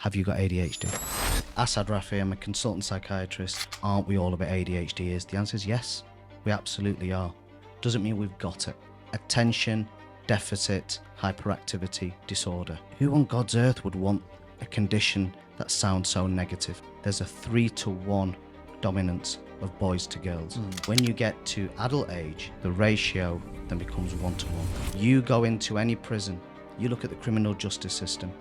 have you got ADHD? Asad Raffi, I'm a consultant psychiatrist. Aren't we all a bit ADHD? The answer is yes, we absolutely are. Doesn't mean we've got it. Attention deficit hyperactivity disorder. Who on God's earth would want a condition that sounds so negative? There's a 3-to-1 dominance of boys to girls. When you get to adult age, the ratio then becomes 1-to-1. You go into any prison, you look at the criminal justice system,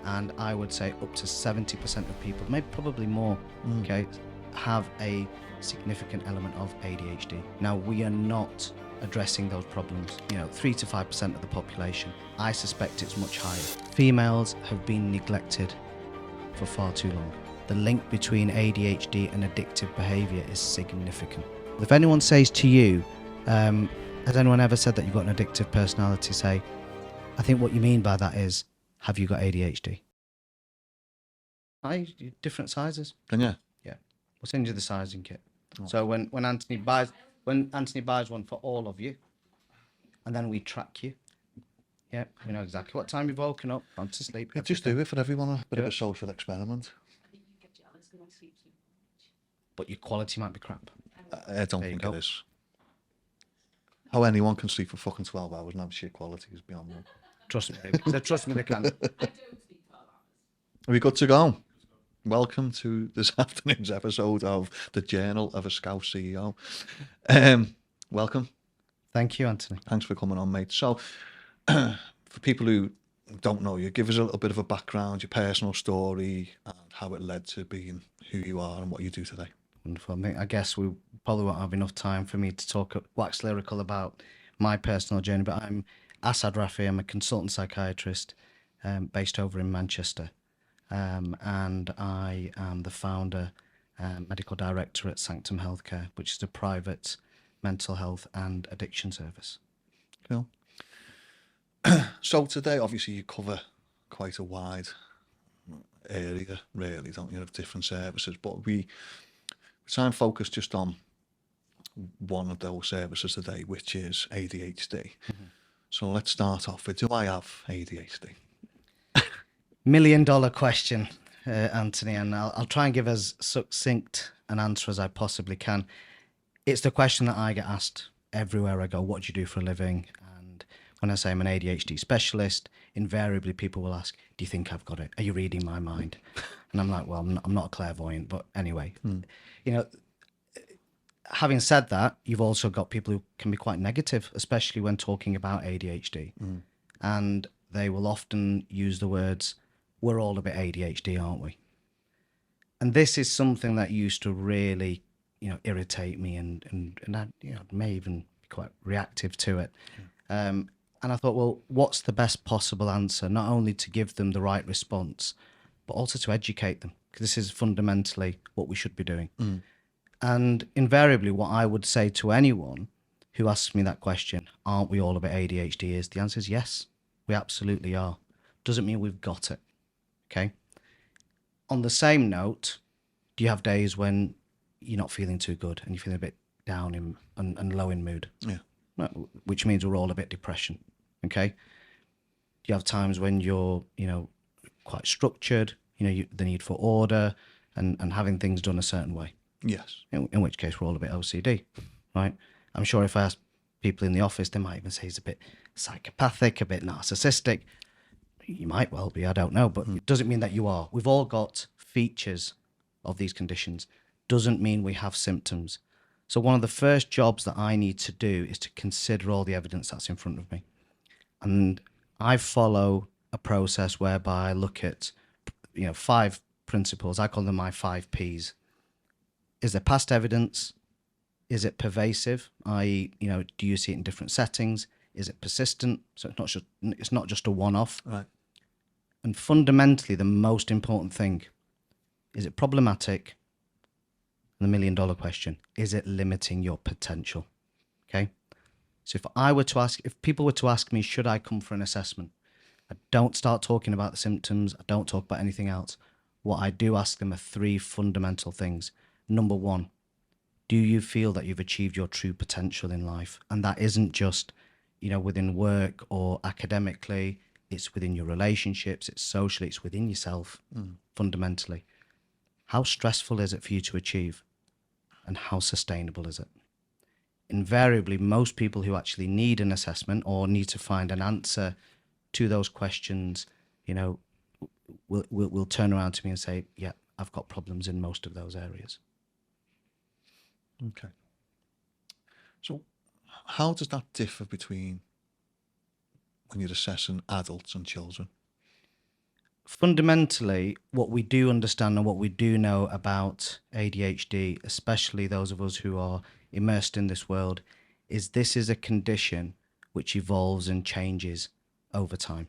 and I would say up to 70% of people, maybe probably more, okay, have a significant element of ADHD. Now, we are not addressing those problems. 3 to 5% of the population. I suspect it's much higher. Females have been neglected for far too long. The link between ADHD and addictive behaviour is significant. If anyone says to you, has anyone ever said that you've got an addictive personality, say, I think what you mean by that is, have you got ADHD? Different sizes. Can you? Yeah. We'll send you the sizing kit. Oh. So when Anthony buys one for all of you, and then we track you. Yeah, we know exactly what time you've woken up, gone to sleep. Yeah, just do it for everyone, a bit of a social experiment. I think you get jealous because I sleep too much. But your quality might be crap. I don't think it is. How anyone can sleep for fucking 12 hours and have shit quality is beyond me. Trust me, trust me, they can. I don't sleep 12 hours. Are we good to go? Welcome to this afternoon's episode of the Journal of a Scout CEO. Welcome. Thank you, Anthony. Thanks for coming on, mate. So, for people who don't know you, give us a little bit of a background, your personal story, and how it led to being who you are and what you do today. Wonderful. I guess we probably won't have enough time for me to talk wax lyrical about my personal journey, but I'm Asad Raffi. I'm a consultant psychiatrist based over in Manchester. And I am the founder and medical director at Sanctum Healthcare, which is a private mental health and addiction service. Cool. So today, obviously, you cover quite a wide area, really, don't you, of different services, but we try and focus just on one of those services today, which is ADHD. Mm-hmm. So let's start off with, do I have ADHD? $1 million question, Anthony, and I'll try and give as succinct an answer as I possibly can. It's the question that I get asked everywhere I go, what do you do for a living? And when I say I'm an ADHD specialist, invariably people will ask, do you think I've got it? Are you reading my mind? And I'm like, well, I'm not a clairvoyant, but anyway. Having said that, you've also got people who can be quite negative, especially when talking about ADHD. And they will often use the words, we're all a bit ADHD, aren't we? And this is something that used to really, irritate me and I, may even be quite reactive to it. And I thought, well, what's the best possible answer? Not only to give them the right response, but also to educate them, because this is fundamentally what we should be doing. And invariably, what I would say to anyone who asks me that question, aren't we all a bit ADHD, the answer is yes, we absolutely are. Doesn't mean we've got it. Okay. On the same note, do you have days when you're not feeling too good and you're feeling a bit down and low in mood? Yeah. No, which means we're all a bit depression. Okay. Do you have times when you're, quite structured, the need for order and having things done a certain way? Yes. In which case we're all a bit OCD, right? I'm sure if I ask people in the office, they might even say he's a bit psychopathic, a bit narcissistic. You might well be, I don't know, but it doesn't mean that you are. We've all got features of these conditions. Doesn't mean we have symptoms. So one of the first jobs that I need to do is to consider all the evidence that's in front of me. And I follow a process whereby I look at, 5 principles. I call them my 5 Ps. Is there past evidence? Is it pervasive? I.e., do you see it in different settings? Is it persistent? So it's not just a one-off. Right. And fundamentally, the most important thing, is it problematic? And the $1 million question, is it limiting your potential? Okay. So if people were to ask me, should I come for an assessment? I don't start talking about the symptoms. I don't talk about anything else. What I do ask them are 3 fundamental things. Number 1, do you feel that you've achieved your true potential in life? And that isn't just, within work or academically, it's within your relationships, it's socially, it's within yourself, fundamentally. How stressful is it for you to achieve? And how sustainable is it? Invariably, most people who actually need an assessment or need to find an answer to those questions, you know, will turn around to me and say, yeah, I've got problems in most of those areas. Okay. So how does that differ between when you're assessing adults and children? Fundamentally, what we do understand and what we do know about ADHD, especially those of us who are immersed in this world, is this is a condition which evolves and changes over time.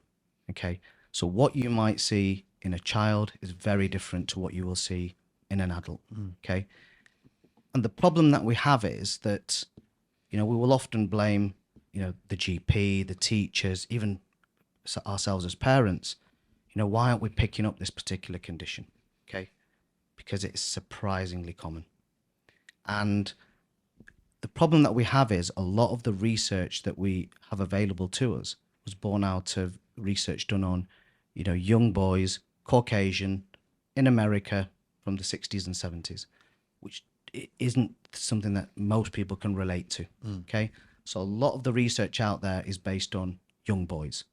Okay, so what you might see in a child is very different to what you will see in an adult. Okay, and the problem that we have is that, you know, we will often blame, you know, the GP, the teachers, even ourselves as parents. You know, why aren't we picking up this particular condition? Okay, because it's surprisingly common. And the problem that we have is a lot of the research that we have available to us was born out of research done on, you know, young boys, Caucasian, in America from the 60s and 70s, which isn't something that most people can relate to. Okay, so a lot of the research out there is based on young boys.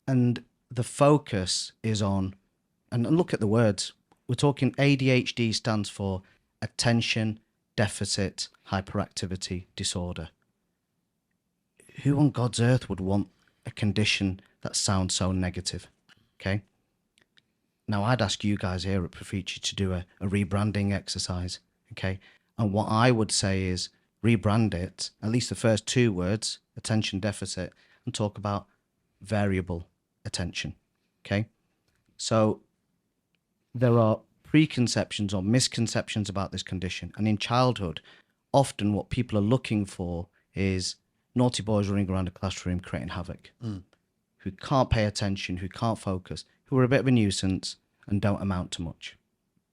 And the focus is on, and look at the words, we're talking ADHD stands for Attention Deficit Hyperactivity Disorder. Who on God's earth would want a condition that sounds so negative? Okay. Now I'd ask you guys here at Profici to do a rebranding exercise. Okay. And what I would say is rebrand it, at least the first two words, attention deficit, and talk about variable attention. Okay, so there are preconceptions or misconceptions about this condition, and in childhood often what people are looking for is naughty boys running around a classroom creating havoc, who can't pay attention, who can't focus, who are a bit of a nuisance and don't amount to much.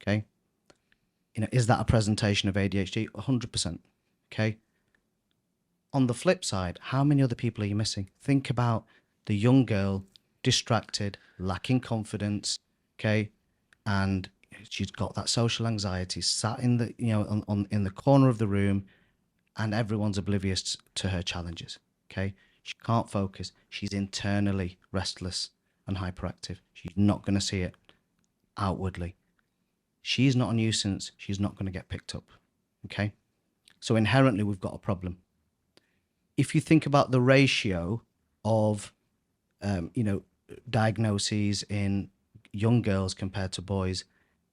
Okay, you know, is that a presentation of ADHD? 100%. Okay, on the flip side, how many other people are you missing? Think about the young girl, distracted, lacking confidence, okay, and she's got that social anxiety, sat in the, you know, in the corner of the room, and everyone's oblivious to her challenges. Okay, she can't focus. She's internally restless and hyperactive. She's not going to see it outwardly. She's not a nuisance. She's not going to get picked up. Okay, so inherently we've got a problem. If you think about the ratio of you know, diagnoses in young girls compared to boys,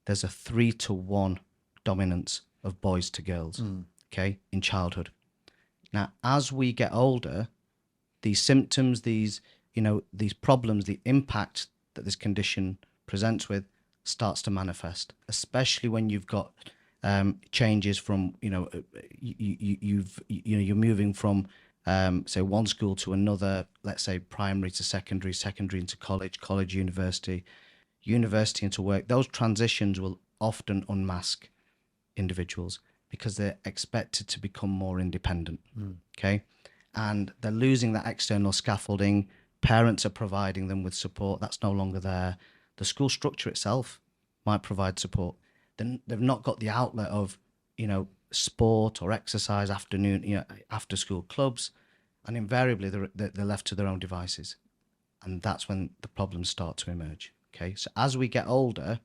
there's a 3-to-1 dominance of boys to girls, okay, in childhood. Now, as we get older, these symptoms, these, you know, these problems, the impact that this condition presents with starts to manifest, especially when you've got changes from, you know, you're moving from say one school to another, let's say primary to secondary, secondary into college, college, university, university into work. Those transitions will often unmask individuals because they're expected to become more independent. Okay. And they're losing that external scaffolding. Parents are providing them with support. That's no longer there. The school structure itself might provide support. Then they've not got the outlet of, you know, sport or exercise, afternoon, you know, after school clubs, and invariably they're left to their own devices, and that's when the problems start to emerge. Okay, so as we get older,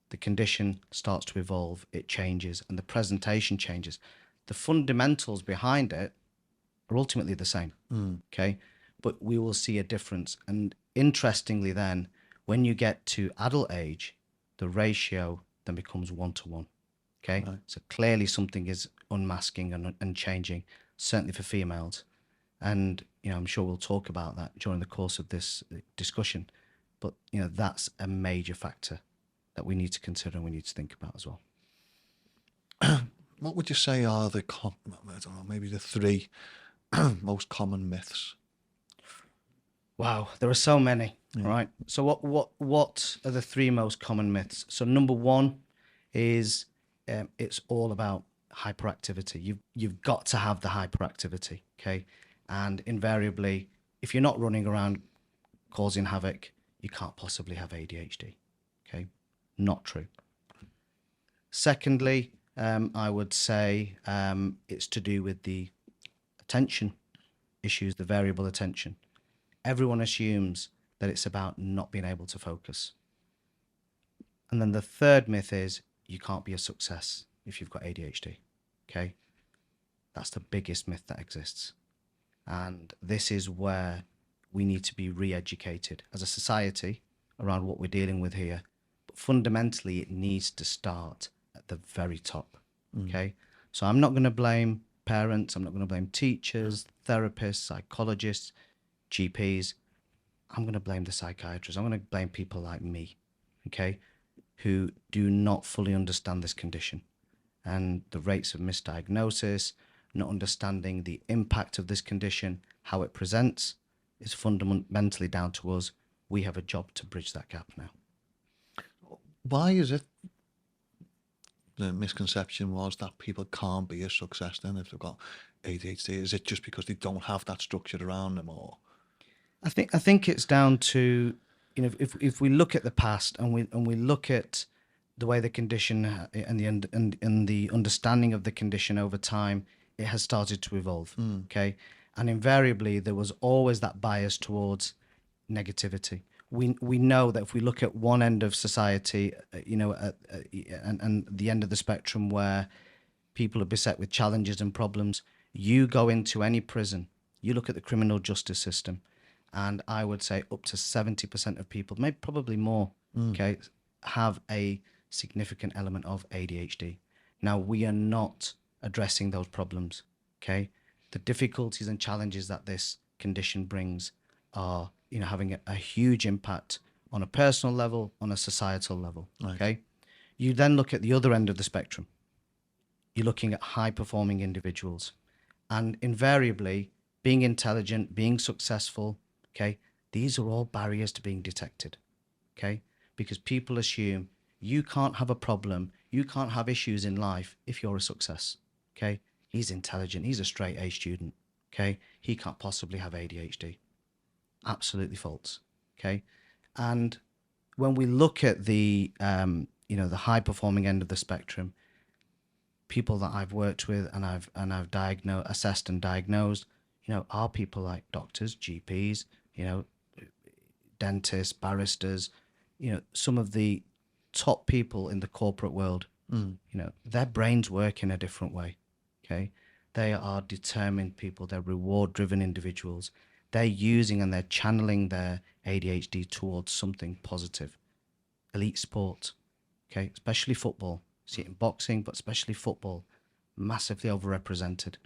the condition starts to evolve, it changes, and the presentation changes. The fundamentals behind it are ultimately the same. Okay, but we will see a difference. And interestingly, then when you get to adult age, the ratio then becomes 1-to-1. Okay, right. So clearly something is unmasking and changing, certainly for females. And, you know, I'm sure we'll talk about that during the course of this discussion. But, you know, that's a major factor that we need to consider and we need to think about as well. What would you say are the, I don't know, maybe the 3 most common myths? Wow, there are so many. Yeah. Right. So what are the 3 most common myths? So number 1 is it's all about hyperactivity. You've got to have the hyperactivity, okay? And invariably, if you're not running around causing havoc, you can't possibly have ADHD. Okay, not true. Secondly, I would say it's to do with the attention issues, the variable attention. Everyone assumes that it's about not being able to focus. And then the third myth is you can't be a success if you've got ADHD. Okay, that's the biggest myth that exists. And this is where we need to be re-educated as a society around what we're dealing with here. But fundamentally, it needs to start at the very top. Okay, so I'm not going to blame parents. I'm not going to blame teachers, therapists, psychologists, GPs. I'm going to blame the psychiatrists. I'm going to blame people like me, okay, who do not fully understand this condition and the rates of misdiagnosis, not understanding the impact of this condition, how it presents, is fundamentally down to us. We have a job to bridge that gap now. Why is it the misconception was that people can't be a success then if they've got ADHD? Is it just because they don't have that structure around them, or? I think it's down to, you know, if we look at the past and we look at the way the condition and the understanding of the condition over time, it has started to evolve. Okay, and invariably there was always that bias towards negativity. We know that if we look at one end of society, you know, and the end of the spectrum where people are beset with challenges and problems, you go into any prison, you look at the criminal justice system, and I would say up to 70% of people, maybe probably more, okay, have a significant element of ADHD. Now, we are not addressing those problems, okay? The difficulties and challenges that this condition brings are, you know, having a huge impact on a personal level, on a societal level, okay? You then look at the other end of the spectrum. You're looking at high-performing individuals. And invariably, being intelligent, being successful, okay, these are all barriers to being detected, okay? Because people assume you can't have a problem, you can't have issues in life if you're a success, okay? He's intelligent, he's a straight A student, okay? He can't possibly have ADHD. Absolutely false, okay? And when we look at the, you know, the high-performing end of the spectrum, people that I've worked with and I've assessed and diagnosed, you know, are people like doctors, GPs, you know, dentists, barristers, you know, some of the top people in the corporate world. You know, their brains work in a different way, okay? They are determined people. They're reward-driven individuals. They're using and they're channeling their ADHD towards something positive. Elite sport, okay, especially football. See it in boxing, but especially football, massively overrepresented,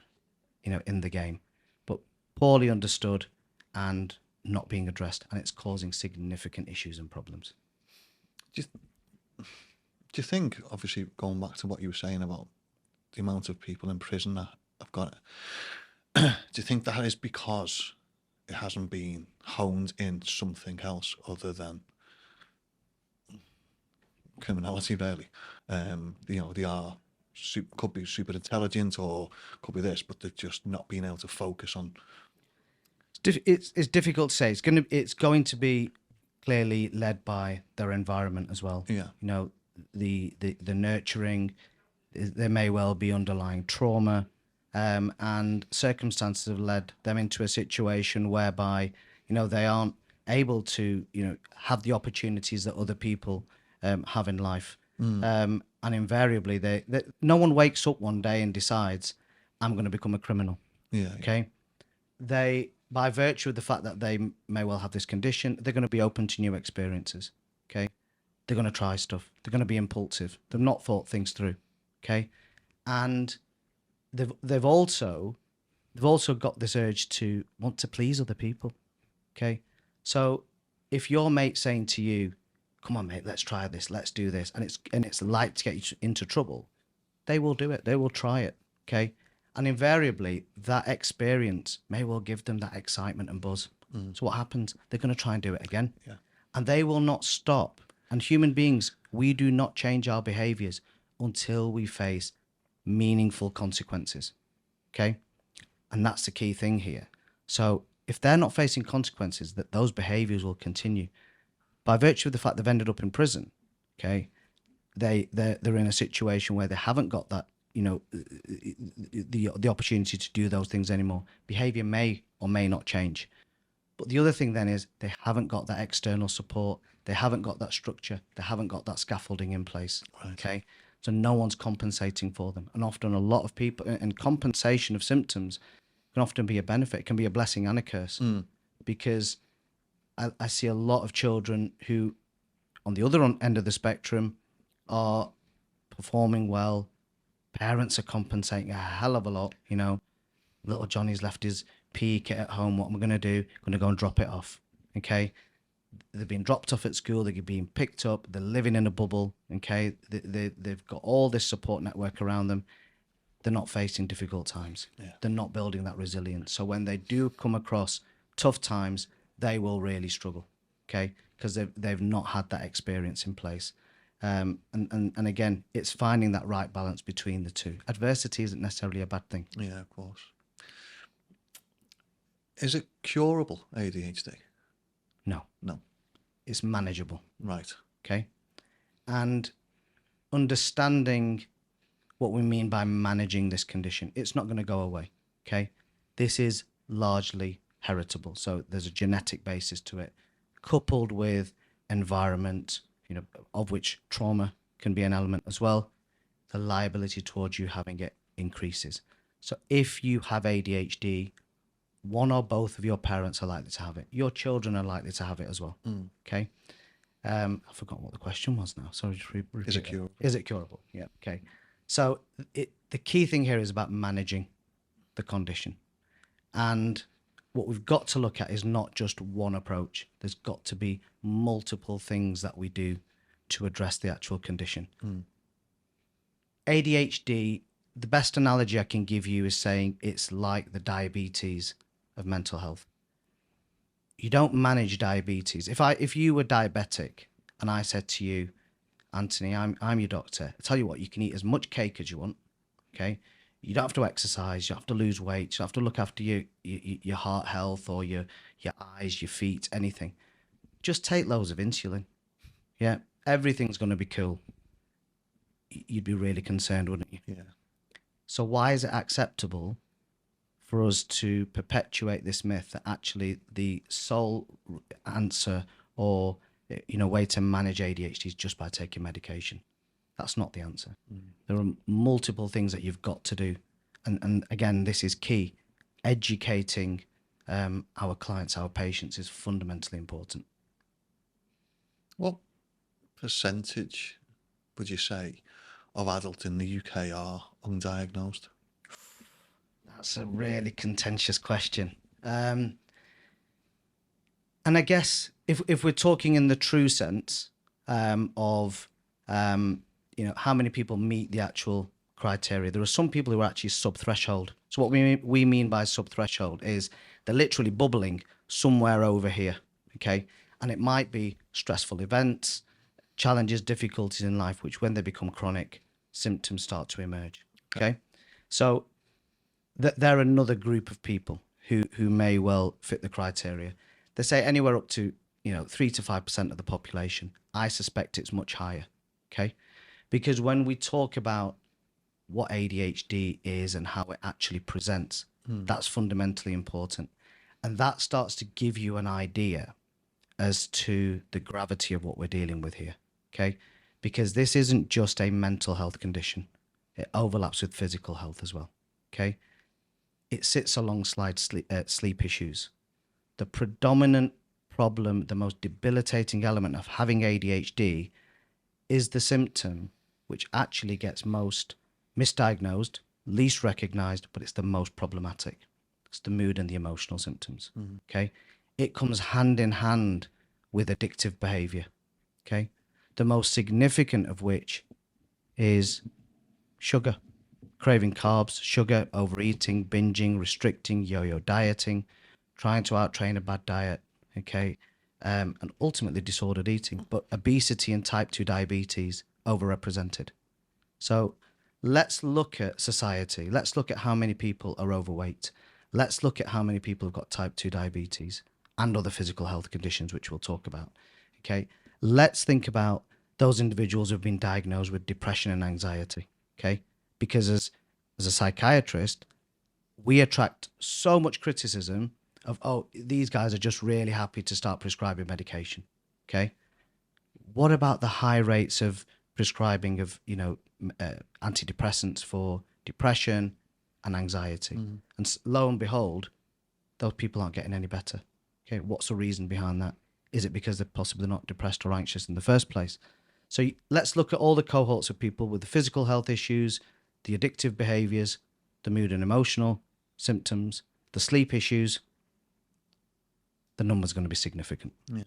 you know, in the game, but poorly understood and not being addressed, and it's causing significant issues and problems. Do you think, obviously, going back to what you were saying about the amount of people in prison that have got it, do you think that is because it hasn't been honed in something else other than criminality, really? You know, they are could be super intelligent or could be this, but they're just not being able to focus on. It's difficult to say. It's going to be clearly led by their environment as well. Yeah. You know, the nurturing. There may well be underlying trauma, and circumstances have led them into a situation whereby, you know, they aren't able to, you know, have the opportunities that other people have in life. And invariably, no one wakes up one day and decides, I'm going to become a criminal. Yeah. Okay. They, by virtue of the fact that they may well have this condition, they're going to be open to new experiences. Okay. They're going to try stuff. They're going to be impulsive. They've not thought things through. Okay. And they've also got this urge to want to please other people. Okay. So if your mate's saying to you, come on, mate, let's try this, let's do this, and it's like to get you into trouble, they will do it. They will try it. Okay. And invariably, that experience may well give them that excitement and buzz. So what happens? They're going to try and do it again. Yeah. And they will not stop. And human beings, we do not change our behaviors until we face meaningful consequences. Okay? And that's the key thing here. So if they're not facing consequences, that those behaviors will continue. By virtue of the fact they've ended up in prison, Okay, they're in a situation where they haven't got that, the opportunity to do those things anymore. Behavior may or may not change. But the other thing then is they haven't got that external support. They haven't got that structure. They haven't got that scaffolding in place. Right. Okay. So no one's compensating for them. And often a lot of people, and compensation of symptoms can often be a benefit. It can be a blessing and a curse. Because I see a lot of children who, on the other end of the spectrum, are performing well. Parents are compensating a hell of a lot. Little Johnny's left his PE kit at home. What am I going to do? Going to go and drop it off. Okay. They're being dropped off at school. They're being picked up. They're living in a bubble. Okay. They've got all this support network around them. They're not facing difficult times. Yeah. They're not building that resilience. So when they do come across tough times, they will really struggle. Okay. Because they've not had that experience in place. And again, it's finding that right balance between the two. Adversity isn't necessarily a bad thing. Yeah, of course. Is it curable, ADHD? No. No. It's manageable. Right. Okay. And understanding what we mean by managing this condition, it's not going to go away. Okay. This is largely heritable. So there's a genetic basis to it, coupled with environment, of which trauma can be an element as well. The liability towards you having it increases. So if you have ADHD, one or both of your parents are likely to have it. Your children are likely to have it as well. Okay. I forgot what the question was now. Sorry, just repeat Is it curable? Is it curable? Yeah. Okay. So the key thing here is about managing the condition. And what we've got to look at is not just one approach. There's got to be multiple things that we do to address the actual condition. ADHD, the best analogy I can give you is saying it's like the diabetes of mental health. You don't manage diabetes. If you were diabetic and I said to you, Anthony, I'm your doctor, I tell you what, you can eat as much cake as you want. Okay. You don't have to exercise. You don't have to lose weight. You don't have to look after your heart health or your eyes, your feet, anything. Just take loads of insulin. Yeah, everything's going to be cool. You'd be really concerned, wouldn't you? Yeah. So why is it acceptable for us to perpetuate this myth that actually the sole answer or way to manage ADHD is just by taking medication? That's not the answer. There are multiple things that you've got to do. And again, this is key. Educating our clients, our patients is fundamentally important. What percentage would you say of adults in the UK are undiagnosed? That's a really contentious question. And I guess if we're talking in the true sense of how many people meet the actual criteria, there are some people who are actually sub-threshold. So what we mean by sub-threshold is they're literally bubbling somewhere over here, okay? And it might be stressful events, challenges, difficulties in life, which when they become chronic, symptoms start to emerge, okay? So they're another group of people who may well fit the criteria. They say anywhere up to 3 to 5% of the population. I suspect it's much higher, okay? Because when we talk about what ADHD is and how it actually presents, that's fundamentally important. And that starts to give you an idea as to the gravity of what we're dealing with here, okay? Because this isn't just a mental health condition. It overlaps with physical health as well, okay? It sits alongside sleep issues. The predominant problem, the most debilitating element of having ADHD is the symptom which actually gets most misdiagnosed, least recognized, but it's the most problematic. It's the mood and the emotional symptoms, okay? It comes hand in hand with addictive behavior, okay? The most significant of which is sugar, craving carbs, sugar, overeating, binging, restricting, yo-yo dieting, trying to out-train a bad diet, okay? And ultimately disordered eating, but obesity and type 2 diabetes overrepresented. So let's look at society. Let's look at how many people are overweight. Let's look at how many people have got type 2 diabetes and other physical health conditions, which we'll talk about. Okay. Let's think about those individuals who've been diagnosed with depression and anxiety. Okay, because as a psychiatrist, we attract so much criticism of, oh, these guys are just really happy to start prescribing medication. Okay, what about the high rates of prescribing of antidepressants for depression and anxiety? And lo and behold, those people aren't getting any better. Okay, what's the reason behind that? Is it because they're possibly not depressed or anxious in the first place? So let's look at all the cohorts of people with the physical health issues, the addictive behaviors, the mood and emotional symptoms, the sleep issues. The number's going to be significant. Yeah.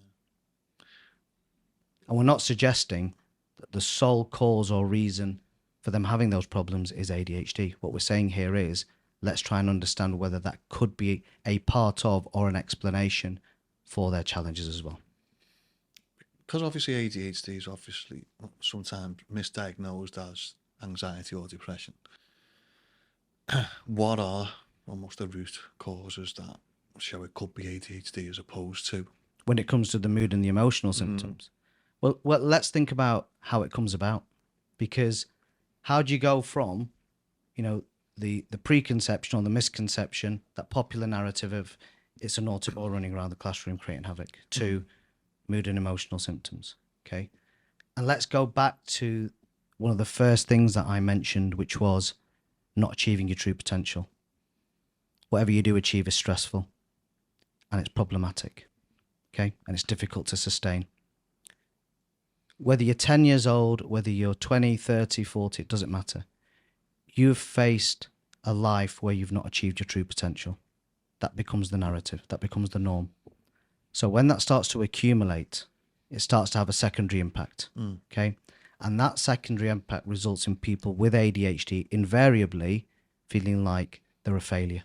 And we're not suggesting that the sole cause or reason for them having those problems is ADHD. What we're saying here is, let's try and understand whether that could be a part of or an explanation for their challenges as well. Because obviously ADHD is obviously sometimes misdiagnosed as anxiety or depression. What are almost the root causes that show it could be ADHD as opposed to? When it comes to the mood and the emotional symptoms, well, let's think about how it comes about. Because how do you go from, the preconception or the misconception, that popular narrative of it's an naughty ball running around the classroom creating havoc, to mood and emotional symptoms, okay? And let's go back to one of the first things that I mentioned, which was not achieving your true potential. Whatever you do achieve is stressful and it's problematic, okay? And it's difficult to sustain. Whether you're 10 years old, whether you're 20, 30, 40, it doesn't matter. You've faced a life where you've not achieved your true potential. That becomes the narrative, that becomes the norm. So when that starts to accumulate, it starts to have a secondary impact, okay? And that secondary impact results in people with ADHD invariably feeling like they're a failure.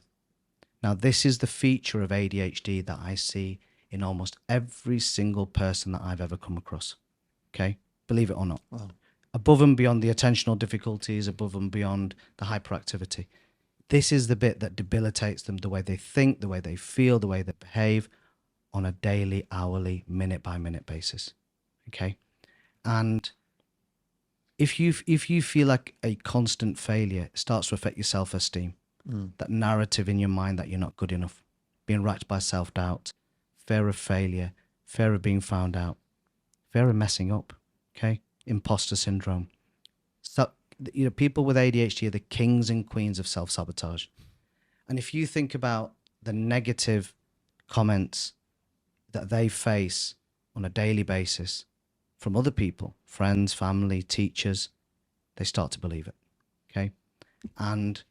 Now, this is the feature of ADHD that I see in almost every single person that I've ever come across, okay? Believe it or not. Wow. Above and beyond the attentional difficulties, above and beyond the hyperactivity. This is the bit that debilitates them, the way they think, the way they feel, the way they behave on a daily, hourly, minute-by-minute basis, okay? And if you feel like a constant failure, it starts to affect your self-esteem. That narrative in your mind that you're not good enough, being racked by self-doubt, fear of failure, fear of being found out, fear of messing up, okay? Imposter syndrome. So, people with ADHD are the kings and queens of self-sabotage. And if you think about the negative comments that they face on a daily basis from other people, friends, family, teachers, they start to believe it, okay? And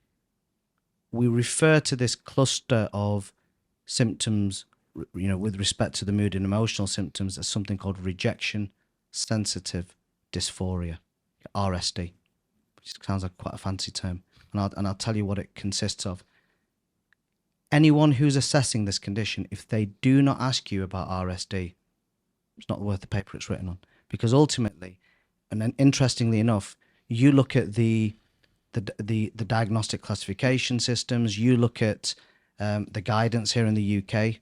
we refer to this cluster of symptoms, with respect to the mood and emotional symptoms, as something called rejection sensitive dysphoria, RSD, which sounds like quite a fancy term. And I'll tell you what it consists of. Anyone who's assessing this condition, if they do not ask you about RSD, it's not worth the paper it's written on. Because ultimately, and then interestingly enough, you look at the diagnostic classification systems, you look at the guidance here in the UK,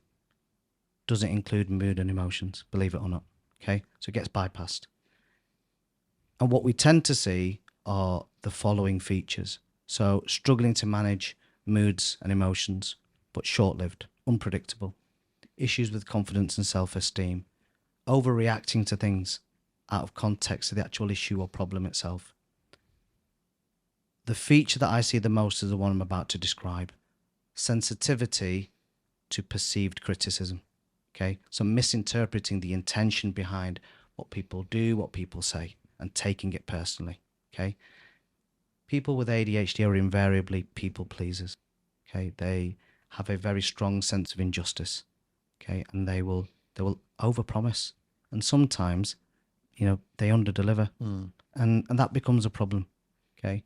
doesn't include mood and emotions, believe it or not. Okay, so it gets bypassed. And what we tend to see are the following features. So struggling to manage moods and emotions, but short-lived, unpredictable. Issues with confidence and self-esteem. Overreacting to things out of context of the actual issue or problem itself. The feature that I see the most is the one I'm about to describe. Sensitivity to perceived criticism. Okay, so misinterpreting the intention behind what people do, what people say, and taking it personally. Okay, people with ADHD are invariably people pleasers. Okay, they have a very strong sense of injustice. Okay, and they will overpromise, and sometimes, they underdeliver, and that becomes a problem. Okay,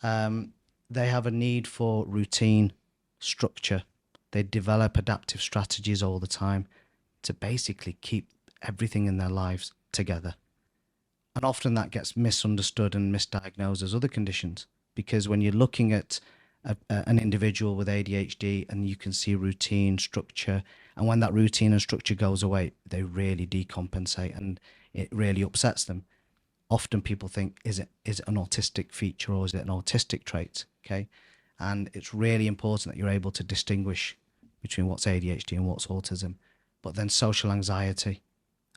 they have a need for routine, structure. They develop adaptive strategies all the time to basically keep everything in their lives together. And often that gets misunderstood and misdiagnosed as other conditions, because when you're looking at an individual with ADHD and you can see routine, structure, and when that routine and structure goes away, they really decompensate and it really upsets them. often people think, is it an autistic feature or is it an autistic trait? Okay. And it's really important that you're able to distinguish between what's ADHD and what's autism. But then social anxiety,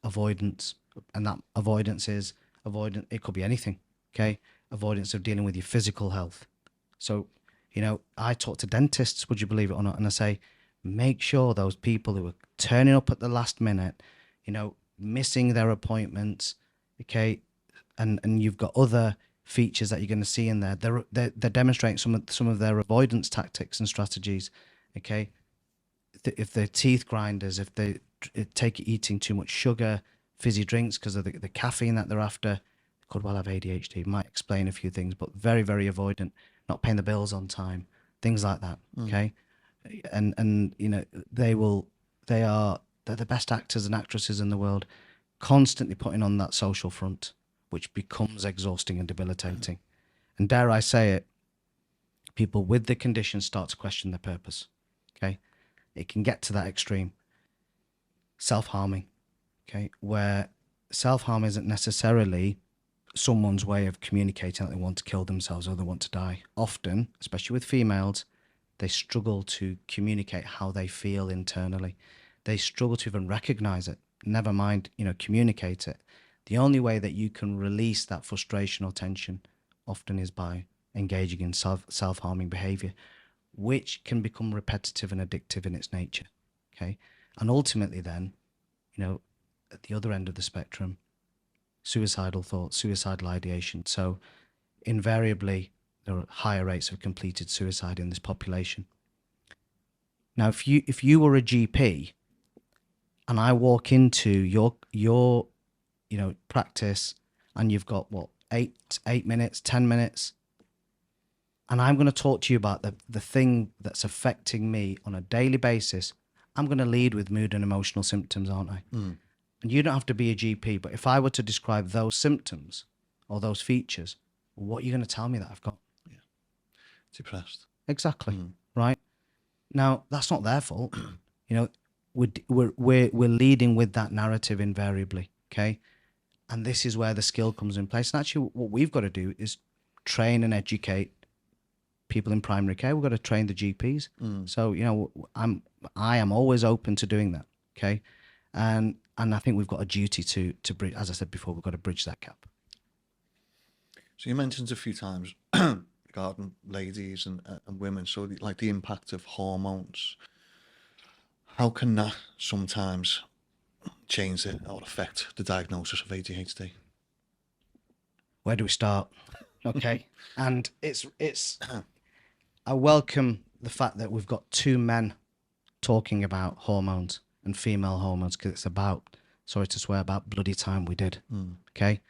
avoidance, and that avoidance is avoidance. It could be anything. Okay. Avoidance of dealing with your physical health. So, you know, I talk to dentists, would you believe it or not? And I say, make sure those people who are turning up at the last minute, you know, missing their appointments, okay, and you've got other features that you're going to see in there. They're demonstrating some of their avoidance tactics and strategies, okay. If they're teeth grinders, if they eating too much sugar, fizzy drinks because of the caffeine that they're after, could well have ADHD. Might explain a few things, but very, very avoidant, not paying the bills on time, things like that. Okay, and you know they're the best actors and actresses in the world, constantly putting on that social front, which becomes exhausting and debilitating. And dare I say it, people with the condition start to question their purpose. Okay, it can get to that extreme. Self-harming, okay, where self-harm isn't necessarily someone's way of communicating that they want to kill themselves or they want to die. Often, especially with females, they struggle to communicate how they feel internally. They struggle to even recognize it, never mind, you know, communicate it. The only way that you can release that frustration or tension often is by engaging in self-harming behavior, which can become repetitive and addictive in its nature. Okay. And ultimately then, you know, at the other end of the spectrum, suicidal thoughts, suicidal ideation. So invariably, there are higher rates of completed suicide in this population. Now, if you were a GP and I walk into your you know, practice and you've got what, 8 minutes, 10 minutes, and I'm going to talk to you about the thing that's affecting me on a daily basis, I'm going to lead with mood and emotional symptoms, aren't I? And you don't have to be a GP, but if I were to describe those symptoms or those features, what are you going to tell me that I've got? Yeah. Depressed. Exactly. Right. Now, that's not their fault. You know, we're leading with that narrative invariably. Okay. And this is where the skill comes in place. And actually what we've got to do is train and educate people in primary care. We've got to train the GPs. So, you know, I am always open to doing that. Okay. And I think we've got a duty to bridge, as I said before, we've got to bridge that gap. So you mentioned a few times regarding ladies and women, so like the impact of hormones. How can that sometimes change it or affect the diagnosis of ADHD? Where do we start? Okay. And it's I welcome the fact that we've got two men talking about hormones and female hormones, because it's about, sorry to swear, about bloody time we did. Okay.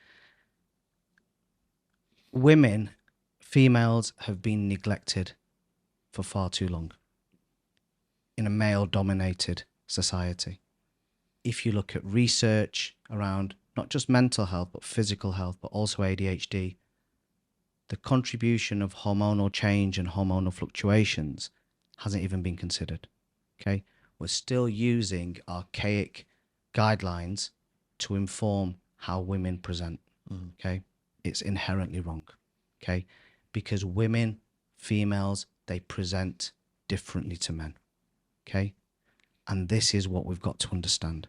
Women, females have been neglected for far too long in a male-dominated society. If you look at research around not just mental health, but physical health, but also ADHD, the contribution of hormonal change and hormonal fluctuations hasn't even been considered. Okay. We're still using archaic guidelines to inform how women present. Okay. It's inherently wrong. Okay. Because women, females, they present differently to men. Okay. And this is what we've got to understand.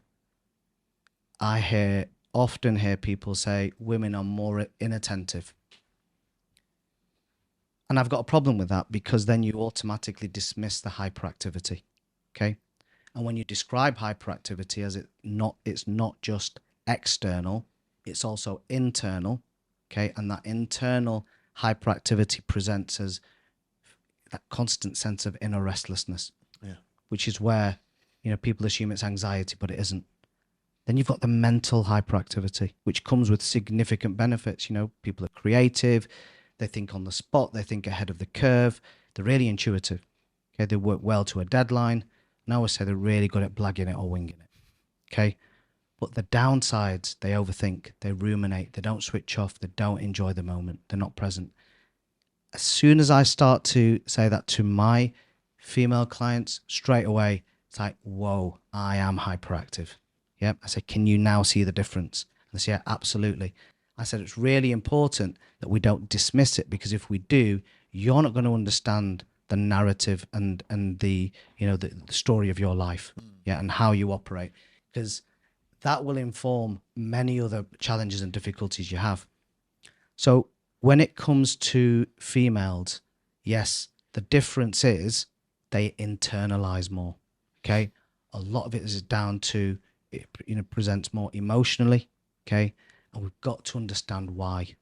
I often hear people say women are more inattentive. And I've got a problem with that, because then you automatically dismiss the hyperactivity. Okay. And when you describe hyperactivity as it's not just external, it's also internal. Okay. And that internal hyperactivity presents as that constant sense of inner restlessness. Yeah. Which is where, you know, people assume it's anxiety, but it isn't. Then you've got the mental hyperactivity, which comes with significant benefits. You know, people are creative, they think on the spot, they think ahead of the curve, they're really intuitive. Okay, they work well to a deadline. And I always say they're really good at blagging it or winging it. Okay, but the downsides, they overthink, they ruminate, they don't switch off, they don't enjoy the moment, they're not present. As soon as I start to say that to my female clients, straight away, it's like, whoa, I am hyperactive. Yep. I say, can you now see the difference? And they say, yeah, absolutely. I said it's really important that we don't dismiss it, because if we do, you're not going to understand the narrative and the the story of your life, and how you operate, because that will inform many other challenges and difficulties you have. So when it comes to females, yes, the difference is they internalize more. Okay, a lot of it is down to it, presents more emotionally. Okay, and we've got to understand why.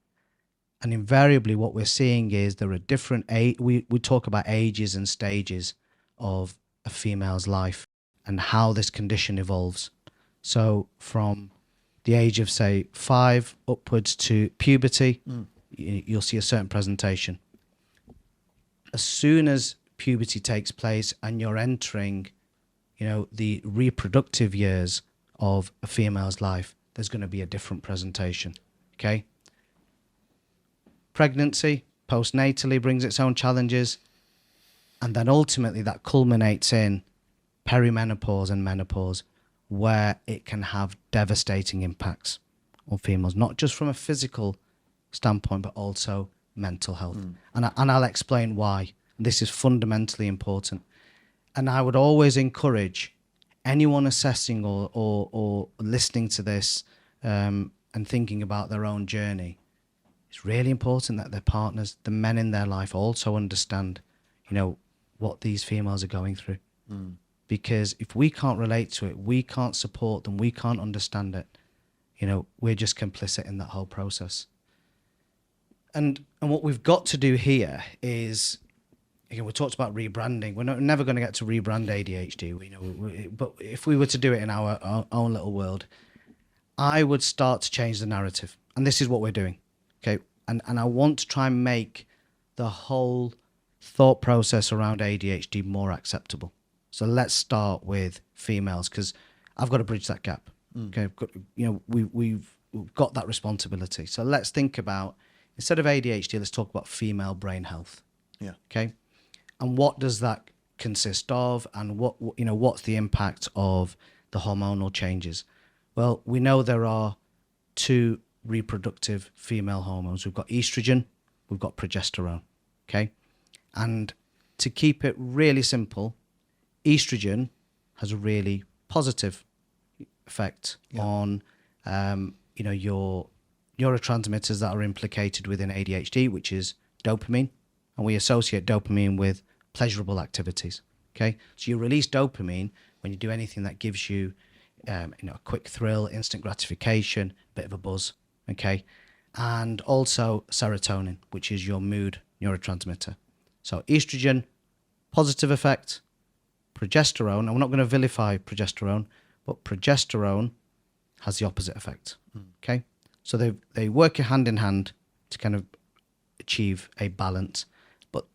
And invariably, what we're seeing is there are different we talk about ages and stages of a female's life and how this condition evolves. So from the age of, say, 5 upwards to puberty, you'll see a certain presentation. As soon as puberty takes place and you're entering, the reproductive years of a female's life, there's going to be a different presentation. Okay. Pregnancy, postnatally, brings its own challenges. And then ultimately that culminates in perimenopause and menopause, where it can have devastating impacts on females, not just from a physical standpoint, but also mental health. And I'll explain why. This is fundamentally important. And I would always encourage anyone assessing or listening to this and thinking about their own journey, it's really important that their partners, the men in their life, also understand, what these females are going through. Because if we can't relate to it, we can't support them, we can't understand it, we're just complicit in that whole process. And what we've got to do here is, we talked about rebranding. We're never going to get to rebrand ADHD, but if we were to do it in our own little world, I would start to change the narrative. And this is what we're doing. Okay. And I want to try and make the whole thought process around ADHD more acceptable. So let's start with females, because I've got to bridge that gap. Okay. We've got that responsibility. So let's think about, instead of ADHD, let's talk about female brain health. Yeah. Okay. And what does that consist of, and what's the impact of the hormonal changes? Well, we know there are 2 reproductive female hormones. We've got estrogen, we've got progesterone. Okay. And to keep it really simple, estrogen has a really positive effect on your neurotransmitters that are implicated within ADHD, which is dopamine, and we associate dopamine with pleasurable activities. Okay, so you release dopamine when you do anything that gives you a quick thrill, instant gratification, bit of a buzz. Okay, and also serotonin, which is your mood neurotransmitter. So estrogen, positive effect. Progesterone, and we're not going to vilify progesterone, but progesterone has the opposite effect. Okay, so they work hand in hand to kind of achieve a balance. But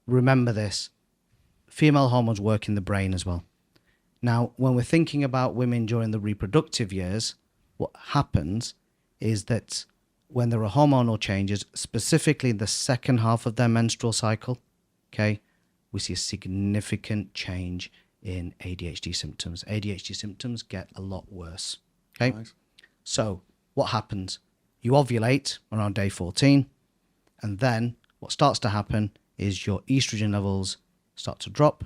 remember this, female hormones work in the brain as well. Now, when we're thinking about women during the reproductive years, what happens is that when there are hormonal changes, specifically in the second half of their menstrual cycle, okay, we see a significant change in ADHD symptoms. ADHD symptoms get a lot worse. Okay. Nice. So what happens? You ovulate around day 14, and then what starts to happen is your estrogen levels start to drop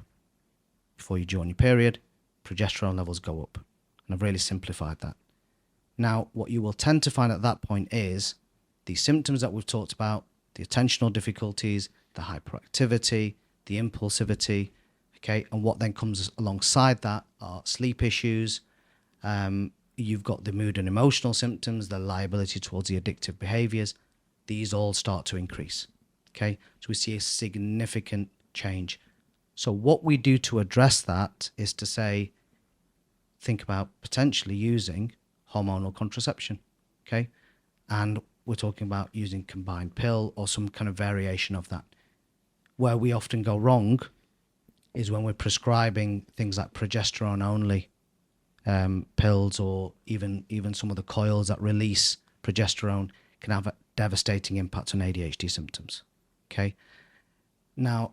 before you due on your period. Progesterone levels go up. And I've really simplified that. Now, what you will tend to find at that point is the symptoms that we've talked about, the attentional difficulties, the hyperactivity, the impulsivity, okay, and what then comes alongside that are sleep issues. You've got the mood and emotional symptoms, the liability towards the addictive behaviors. These all start to increase, okay? So we see a significant change. So what we do to address that is to say, think about potentially using hormonal contraception, okay? And we're talking about using combined pill or some kind of variation of that. Where we often go wrong is when we're prescribing things like progesterone only pills, or even some of the coils that release progesterone can have a devastating impact on ADHD symptoms. Okay. Now,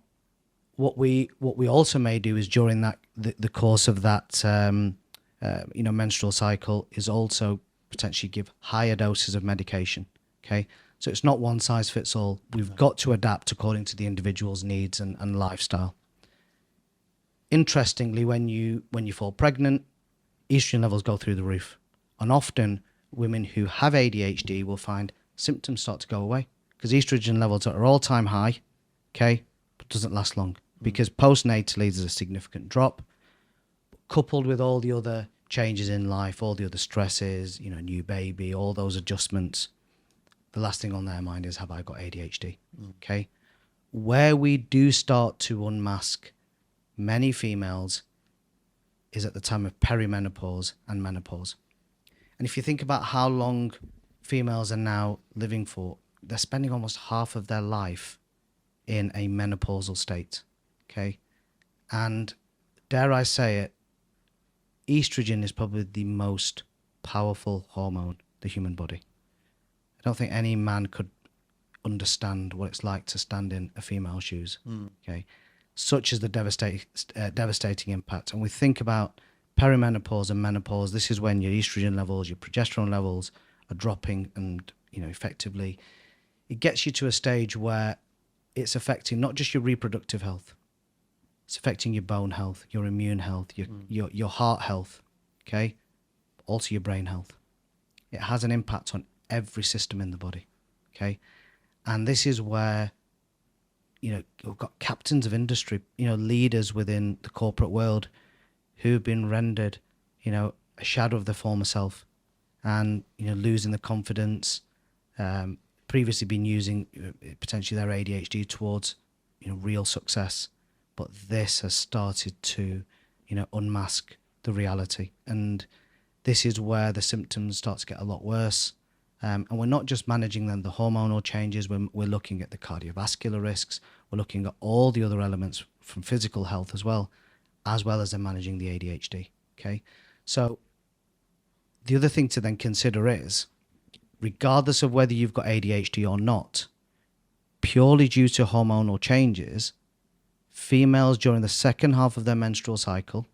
what we also may do is during that the course of that menstrual cycle is also potentially give higher doses of medication. Okay, so it's not one size fits all. We've got to adapt according to the individual's needs and lifestyle. Interestingly, when you fall pregnant, estrogen levels go through the roof, and often women who have ADHD will find symptoms start to go away because estrogen levels are all-time high, okay, but doesn't last long because postnatally there's a significant drop, coupled with all the other changes in life, all the other stresses, you know, new baby, all those adjustments. The last thing on their mind is, have I got ADHD? Okay, where we do start to unmask many females is at the time of perimenopause and menopause. And if you think about how long females are now living for, they're spending almost half of their life in a menopausal state, okay? And dare I say it, estrogen is probably the most powerful hormone in the human body. I don't think any man could understand what it's like to stand in a female's shoes, okay? Such is the devastating impact. And we think about perimenopause and menopause. This is when your estrogen levels, your progesterone levels are dropping, and you know, effectively it gets you to a stage where it's affecting not just your reproductive health, it's affecting your bone health, your immune health, your heart health, okay, also your brain health. It has an impact on every system in the body, okay? And this is where, you know, we've got captains of industry, you know, leaders within the corporate world who've been rendered, you know, a shadow of their former self, and, you know, losing the confidence, previously been using potentially their ADHD towards, you know, real success. But this has started to, you know, unmask the reality. And this is where the symptoms start to get a lot worse. And we're not just managing then the hormonal changes, we're looking at the cardiovascular risks, we're looking at all the other elements from physical health as well as they're managing the ADHD, okay? So the other thing to then consider is, regardless of whether you've got ADHD or not, purely due to hormonal changes, females during the second half of their menstrual cycle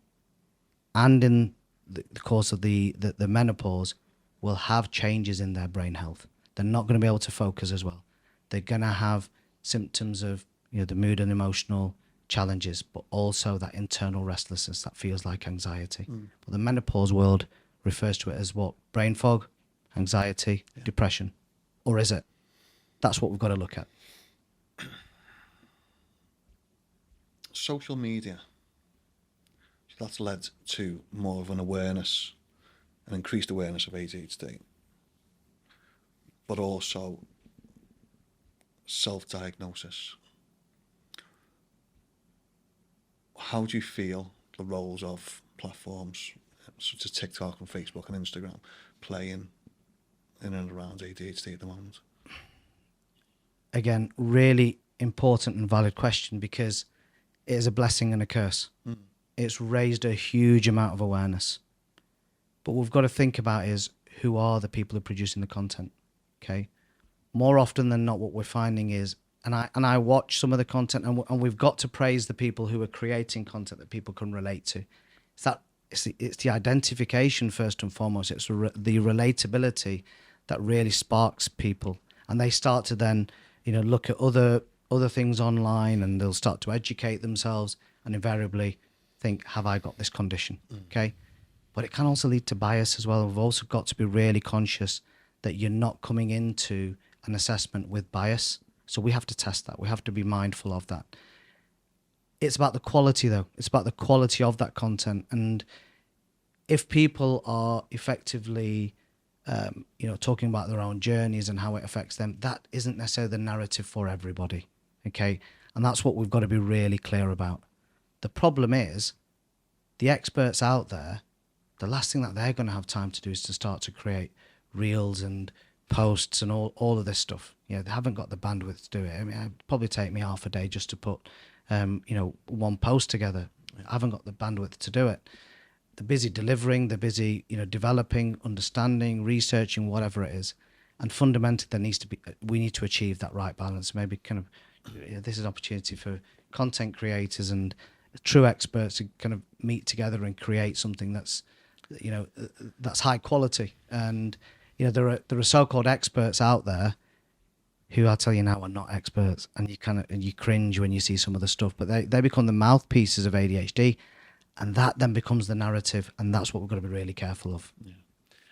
and in the course of the menopause will have changes in their brain health. They're not going to be able to focus as well. They're going to have symptoms of, you know, the mood and emotional challenges, but also that internal restlessness that feels like anxiety. But the menopause world refers to it as what? Brain fog, anxiety, depression. Or is it? That's what we've got to look at. Social media, that's led to more of an awareness, an increased awareness of ADHD, but also self-diagnosis. How do you feel the roles of platforms such as TikTok and Facebook and Instagram playing in and around ADHD at the moment? Again, really important and valid question, because it is a blessing and a curse. It's raised a huge amount of awareness. But what we've got to think about is, who are the people who are producing the content, okay? More often than not, what we're finding is, and I watch some of the content, and we've got to praise the people who are creating content that people can relate to. It's the identification first and foremost. It's the relatability that really sparks people, and they start to then, you know, look at other things online, and they'll start to educate themselves, and invariably think, have I got this condition? Okay. But it can also lead to bias as well. We've also got to be really conscious that you're not coming into an assessment with bias. So we have to test that. We have to be mindful of that. It's about the quality, though. It's about the quality of that content. And if people are effectively, you know, talking about their own journeys and how it affects them, that isn't necessarily the narrative for everybody. Okay. And that's what we've got to be really clear about. The problem is, the experts out there, the last thing that they're going to have time to do is to start to create reels and posts and all of this stuff. You know, they haven't got the bandwidth to do it. I mean, it'd probably take me half a day just to put, you know, one post together. I haven't got the bandwidth to do it. They're busy delivering, they're busy, you know, developing, understanding, researching, whatever it is. And fundamentally, we need to achieve that right balance. Maybe kind of, you know, this is an opportunity for content creators and true experts to kind of meet together and create something that's, you know, that's high quality. And, you know, there are so-called experts out there who I tell you now are not experts, and you cringe when you see some of the stuff, but they become the mouthpieces of ADHD, and that then becomes the narrative, and that's what we've got to be really careful of. Yeah.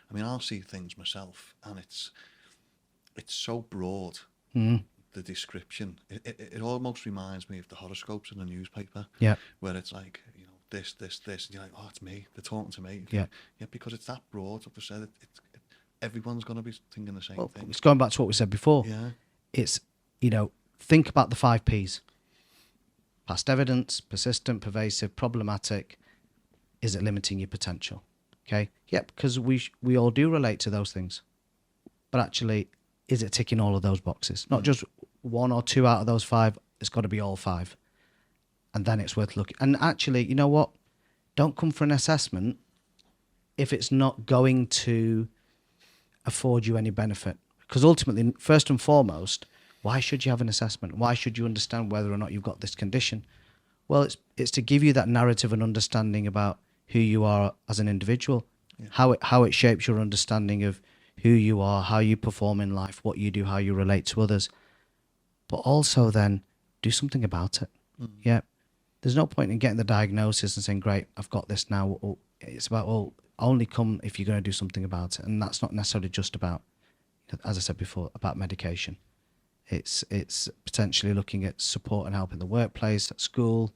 I mean, I'll see things myself, and it's so broad, the description. It almost reminds me of the horoscopes in the newspaper, Yeah. where it's like, this, and you're like, oh, it's me. They're talking to me. Yeah. Yeah, because it's that broad. Like I said, everyone's going to be thinking the same thing. It's going back to what we said before. Yeah. It's, think about the 5 Ps. Past evidence, persistent, pervasive, problematic. Is it limiting your potential? Okay. Yep, because we all do relate to those things. But actually, is it ticking all of those boxes? Not just 1 or 2 out of those 5. It's got to be all 5. And then it's worth looking. And actually, you know what? Don't come for an assessment if it's not going to afford you any benefit. Because ultimately, first and foremost, why should you have an assessment? Why should you understand whether or not you've got this condition? Well, it's to give you that narrative and understanding about who you are as an individual, how it shapes your understanding of who you are, how you perform in life, what you do, how you relate to others. But also then do something about it. Yeah. There's no point in getting the diagnosis and saying, great, I've got this now. It's about, only come if you're going to do something about it. And that's not necessarily just about, as I said before, about medication. It's potentially looking at support and help in the workplace, at school,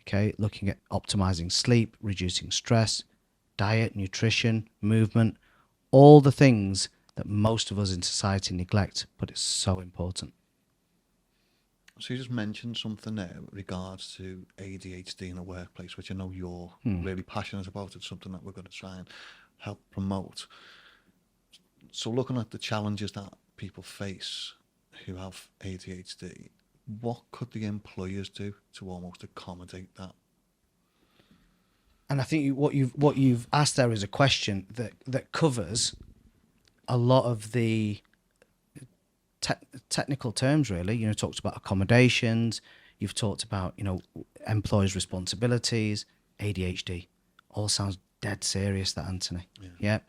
okay, looking at optimizing sleep, reducing stress, diet, nutrition, movement, all the things that most of us in society neglect, but it's so important. So you just mentioned something there with regards to ADHD in the workplace, which I know you're really passionate about. It's something that we're going to try and help promote. So looking at the challenges that people face who have ADHD, what could the employers do to almost accommodate that? And I think what you've asked there is a question that covers a lot of the technical terms, really. Talked about accommodations. You've talked about, employers' responsibilities, ADHD. All sounds dead serious, that, Anthony. Yeah.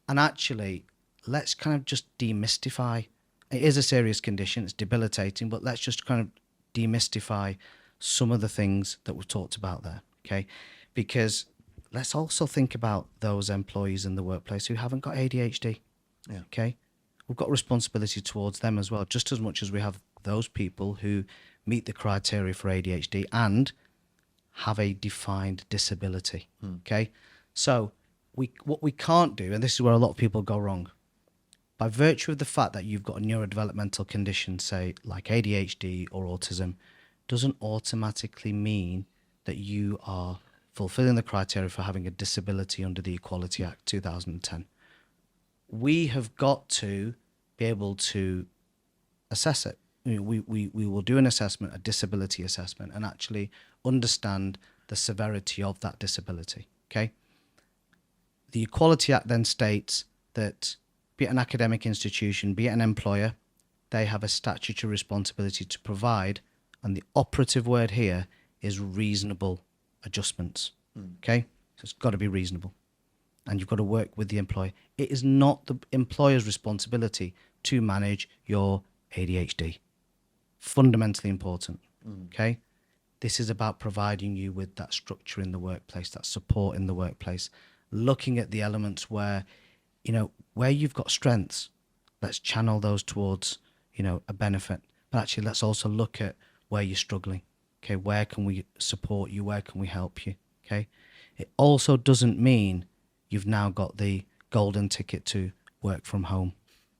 And actually, let's kind of just demystify. It is a serious condition. It's debilitating, but let's just kind of demystify some of the things that we've talked about there, okay? Because let's also think about those employees in the workplace who haven't got ADHD, okay? We've got responsibility towards them as well, just as much as we have those people who meet the criteria for ADHD and have a defined disability, okay? So what we can't do, and this is where a lot of people go wrong, by virtue of the fact that you've got a neurodevelopmental condition, say like ADHD or autism, doesn't automatically mean that you are fulfilling the criteria for having a disability under the Equality Act 2010. We have got to be able to assess it. We will do an assessment, a disability assessment, and actually understand the severity of that disability, okay? The Equality Act then states that be it an academic institution, be it an employer, they have a statutory responsibility to provide, and the operative word here is reasonable adjustments, okay? So it's got to be reasonable, and you've got to work with the employer. It is not the employer's responsibility to manage your ADHD. Fundamentally important, okay? This is about providing you with that structure in the workplace, that support in the workplace, looking at the elements where, where you've got strengths, let's channel those towards, a benefit. But actually, let's also look at where you're struggling. Okay, where can we support you? Where can we help you? Okay, it also doesn't mean you've now got the golden ticket to work from home.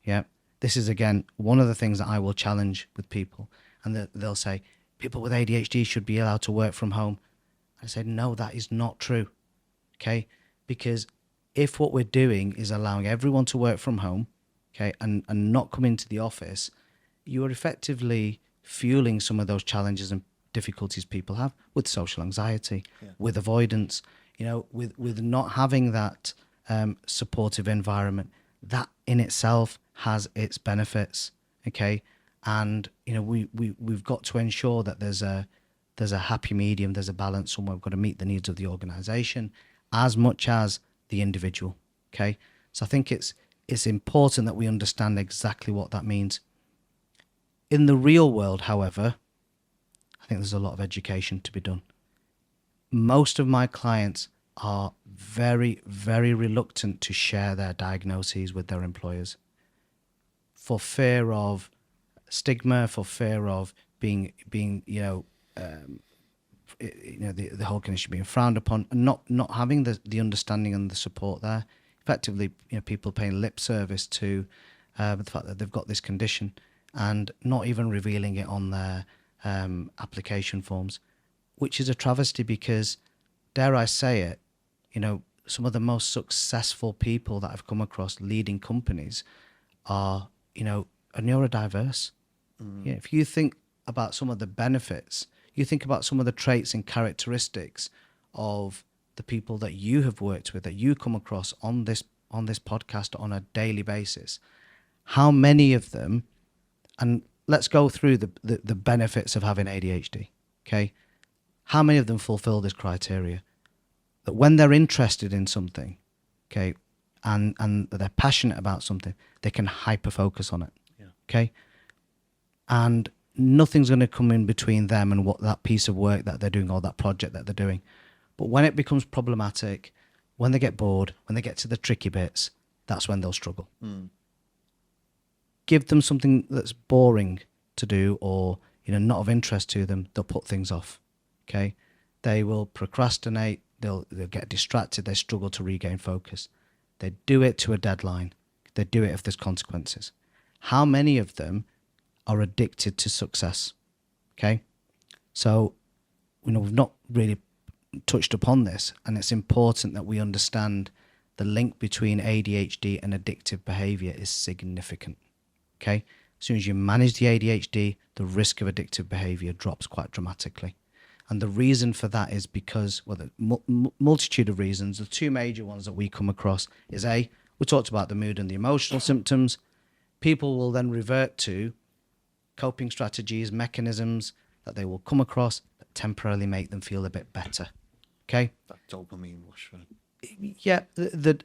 Yeah, this is again one of the things that I will challenge with people, and they'll say people with ADHD should be allowed to work from home. I say no, that is not true. Okay, because if what we're doing is allowing everyone to work from home, okay, and not come into the office, you are effectively fueling some of those challenges and difficulties people have with social anxiety, with avoidance, with not having that supportive environment. That in itself has its benefits, okay? And, we've got to ensure that there's a happy medium, there's a balance somewhere. We've got to meet the needs of the organisation as much as the individual, okay? So I think it's important that we understand exactly what that means. In the real world, however, I think there's a lot of education to be done. Most of my clients are very, very reluctant to share their diagnoses with their employers for fear of stigma, for fear of being the whole condition being frowned upon, and not having the understanding and the support there. Effectively, people paying lip service to the fact that they've got this condition and not even revealing it on their application forms, which is a travesty because, dare I say it, some of the most successful people that I've come across leading companies are neurodiverse. Yeah, if you think about some of the benefits, you think about some of the traits and characteristics of the people that you have worked with, that you come across on this podcast on a daily basis, how many of them, and let's go through the benefits of having ADHD, okay? How many of them fulfill this criteria? That when they're interested in something, okay, and they're passionate about something, they can hyper-focus on it, okay? And nothing's going to come in between them and what that piece of work that they're doing or that project that they're doing. But when it becomes problematic, when they get bored, when they get to the tricky bits, that's when they'll struggle. Give them something that's boring to do or not of interest to them, they'll put things off, okay? They will procrastinate, they'll get distracted, they struggle to regain focus. They do it to a deadline. They do it if there's consequences. How many of them are addicted to success? Okay, so we've not really touched upon this, and it's important that we understand the link between ADHD and addictive behavior is significant. Okay, as soon as you manage the ADHD, the risk of addictive behavior drops quite dramatically. And the reason for that is because, well, the multitude of reasons. The two major ones that we come across is we talked about the mood and the emotional symptoms. People will then revert to coping strategies, mechanisms that they will come across that temporarily make them feel a bit better. Okay? That dopamine rush for them. Yeah.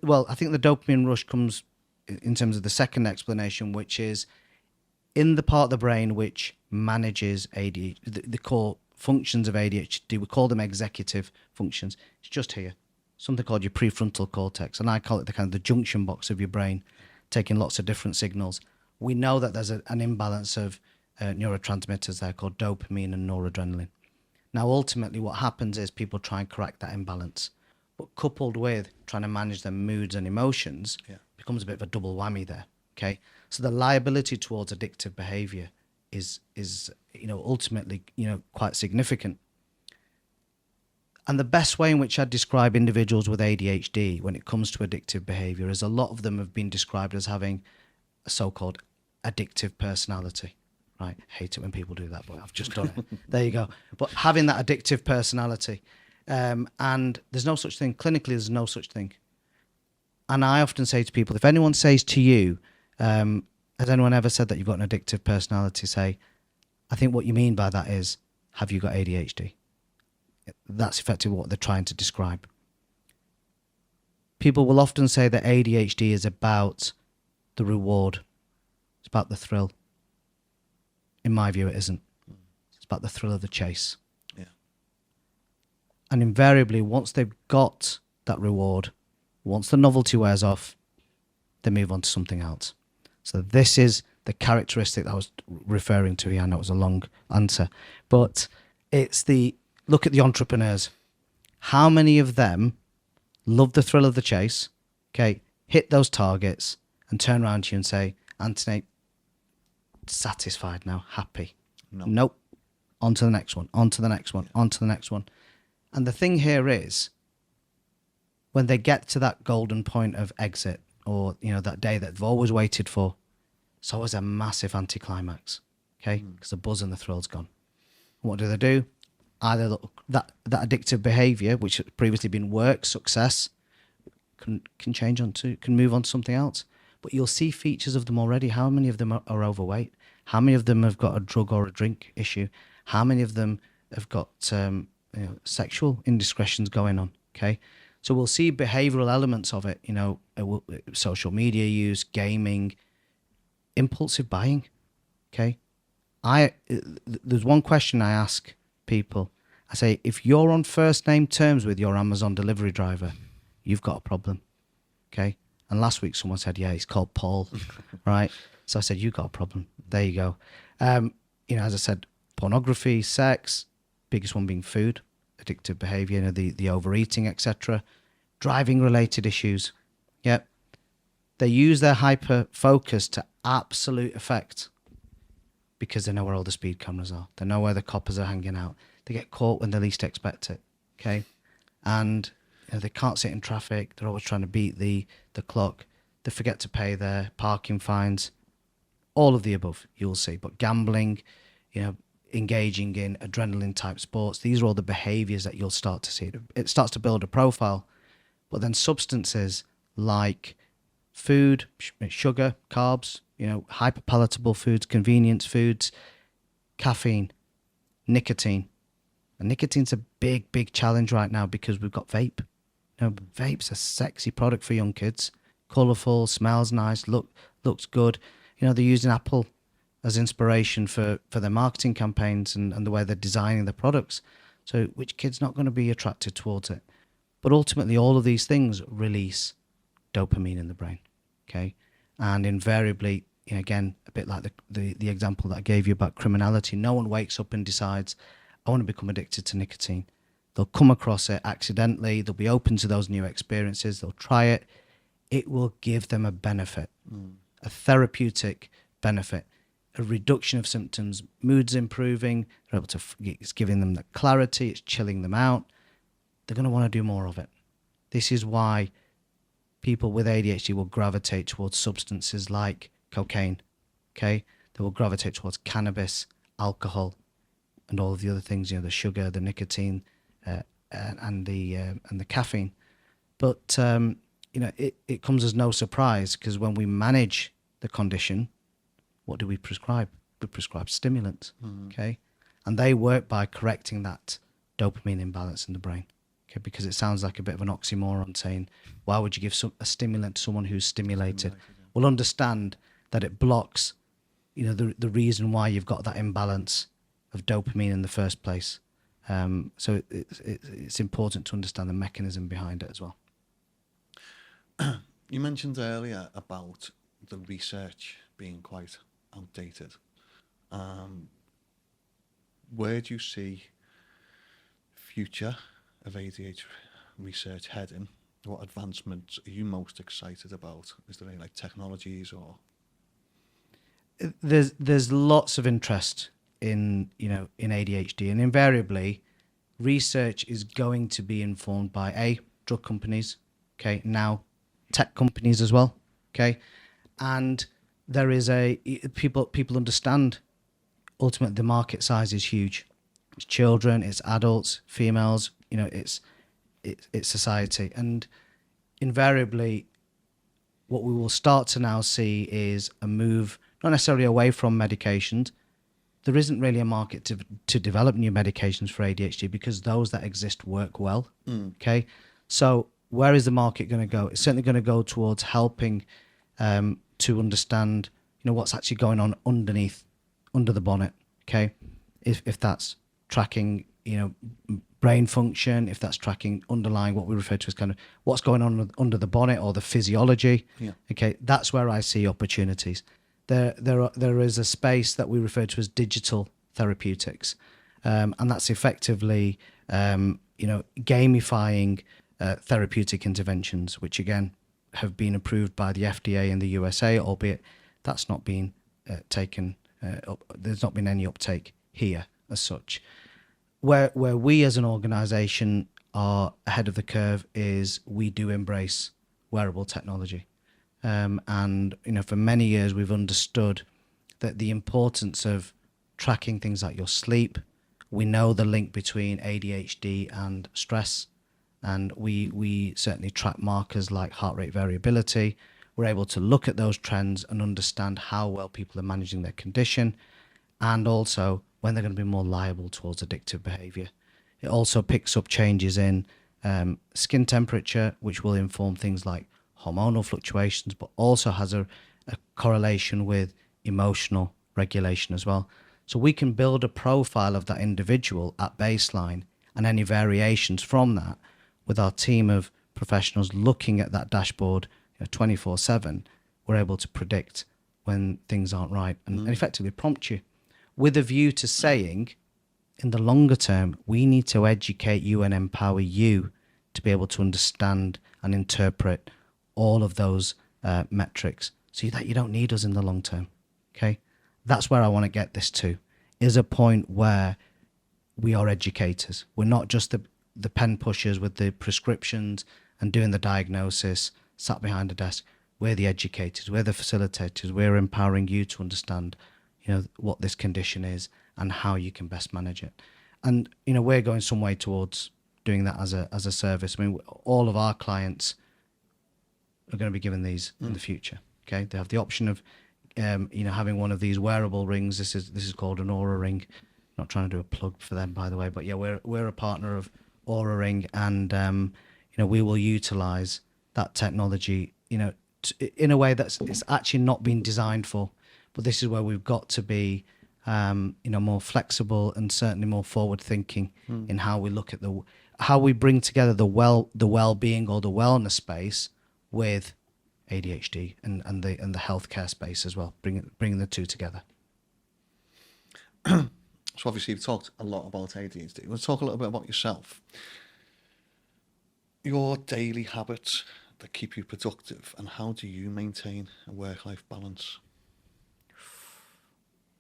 Well, I think the dopamine rush comes in terms of the second explanation, which is in the part of the brain which manages ADHD, the core functions of ADHD. We call them executive functions. It's just here. Something called your prefrontal cortex. And I call it the kind of the junction box of your brain, taking lots of different signals. We know that there's an imbalance of neurotransmitters there called dopamine and noradrenaline. Now, ultimately, what happens is people try and correct that imbalance. But coupled with trying to manage their moods and emotions, becomes a bit of a double whammy there. Okay, so the liability towards addictive behavior is ultimately quite significant. And the best way in which I describe individuals with ADHD when it comes to addictive behavior is a lot of them have been described as having a so-called addictive personality. Right, hate it when people do that, but I've just done it. There you go. But having that addictive personality, and there's no such thing. Clinically, there's no such thing. And I often say to people, if anyone says to you, has anyone ever said that you've got an addictive personality? Say, I think what you mean by that is, have you got ADHD? That's effectively what they're trying to describe. People will often say that ADHD is about the reward. It's about the thrill. In my view, it isn't. It's about the thrill of the chase. Yeah. And invariably, once they've got that reward, once the novelty wears off, they move on to something else. So this is the characteristic that I was referring to here. I know it was a long answer, but it's look at the entrepreneurs. How many of them love the thrill of the chase, okay, hit those targets, and turn around to you and say, Anthony, satisfied now, happy? No. Nope. On to the next one, on to the next one, on to the next one. And the thing here is, when they get to that golden point of exit, or that day that they've always waited for, it's always a massive anticlimax, okay? Because the buzz and the thrill's gone. What do? Either that addictive behavior, which had previously been work, success, can change can move on to something else. But you'll see features of them already. How many of them are overweight? How many of them have got a drug or a drink issue? How many of them have got sexual indiscretions going on? Okay, so we'll see behavioural elements of it. Social media use, gaming, impulsive buying. Okay, There's one question I ask people. I say, if you're on first name terms with your Amazon delivery driver, you've got a problem. Okay. And last week someone said, yeah, he's called Paul. Right. So I said, you've got a problem. There you go. As I said, pornography, sex, biggest one being food, addictive behavior, the overeating, etc. Driving related issues. Yep. They use their hyper focus to absolute effect because they know where all the speed cameras are. They know where the coppers are hanging out. They get caught when they least expect it. Okay. And they can't sit in traffic. They're always trying to beat the clock. They forget to pay their parking fines. All of the above, you'll see. But gambling, engaging in adrenaline type sports, these are all the behaviors that you'll start to see. It starts to build a profile. But then substances like food, sugar, carbs, hyperpalatable foods, convenience foods, caffeine, nicotine. And nicotine's a big, big challenge right now because we've got vape. Vape's a sexy product for young kids. Colourful, smells nice, looks good. They're using Apple as inspiration for their marketing campaigns and the way they're designing their products. So which kid's not going to be attracted towards it? But ultimately, all of these things release dopamine in the brain. Okay. And invariably, again, a bit like the example that I gave you about criminality, no one wakes up and decides, I want to become addicted to nicotine. They'll come across it accidentally. They'll be open to those new experiences. They'll try it. It will give them a benefit, a therapeutic benefit, a reduction of symptoms, moods improving. They're able to. It's giving them the clarity. It's chilling them out. They're going to want to do more of it. This is why people with ADHD will gravitate towards substances like cocaine. Okay, they will gravitate towards cannabis, alcohol, and all of the other things, the sugar, the nicotine, and the caffeine. But it comes as no surprise because when we manage the condition, what do we prescribe? We prescribe stimulants. Okay, and they work by correcting that dopamine imbalance in the brain. Okay, because it sounds like a bit of an oxymoron saying, why would you give a stimulant to someone who's stimulated? Well, understand that it blocks, the reason why you've got that imbalance of dopamine in the first place. So it's important to understand the mechanism behind it as well. You mentioned earlier about the research being quite outdated. Where do you see future of ADHD research heading? What advancements are you most excited about? Is there any technologies or? There's lots of interest in ADHD, and invariably research is going to be informed by drug companies, okay, now tech companies as well, okay, and there is people understand ultimately the market size is huge. It's children, it's adults, females, it's society, and invariably what we will start to now see is a move not necessarily away from medications. There isn't really a market to develop new medications for ADHD because those that exist work well. Okay, so where is the market going to go? It's certainly going to go towards helping to understand, what's actually going on under the bonnet. Okay, if that's tracking, brain function, if that's tracking underlying what we refer to as kind of what's going on under the bonnet or the physiology. Yeah. Okay, that's where I see opportunities. There is a space that we refer to as digital therapeutics, and that's effectively gamifying therapeutic interventions, which again have been approved by the FDA in the USA, albeit that's not been taken up. There's not been any uptake here as such. Where we as an organisation are ahead of the curve is we do embrace wearable technology. And for many years we've understood that the importance of tracking things like your sleep. We know the link between ADHD and stress, and we certainly track markers like heart rate variability. We're able to look at those trends and understand how well people are managing their condition, and also when they're going to be more liable towards addictive behavior. It also picks up changes in skin temperature, which will inform things like hormonal fluctuations, but also has a correlation with emotional regulation as well. So we can build a profile of that individual at baseline and any variations from that with our team of professionals looking at that dashboard 24/7. We're able to predict when things aren't right and effectively prompt you with a view to saying, in the longer term, we need to educate you and empower you to be able to understand and interpret all of those metrics so that you don't need us in the long term. Okay, that's where I want to get this to, is a point where we are educators. We're not just the pen pushers with the prescriptions and doing the diagnosis, sat behind a desk. We're the educators, we're the facilitators, we're empowering you to understand, what this condition is and how you can best manage it. And, we're going some way towards doing that as a service. I mean, all of our clients are going to be given these in the future. Okay, they have the option of, having one of these wearable rings. This is called an Aura ring. Not trying to do a plug for them, by the way, but yeah, we're a partner of Aura Ring, and we will utilize that technology, in a way that's it's actually not been designed for. But this is where we've got to be, more flexible and certainly more forward thinking in how we look at how we bring together the well-being or the wellness space with ADHD and the healthcare space as well, bringing the two together. So obviously you've talked a lot about ADHD. Let's talk a little bit about yourself. Your daily habits that keep you productive, and how do you maintain a work-life balance?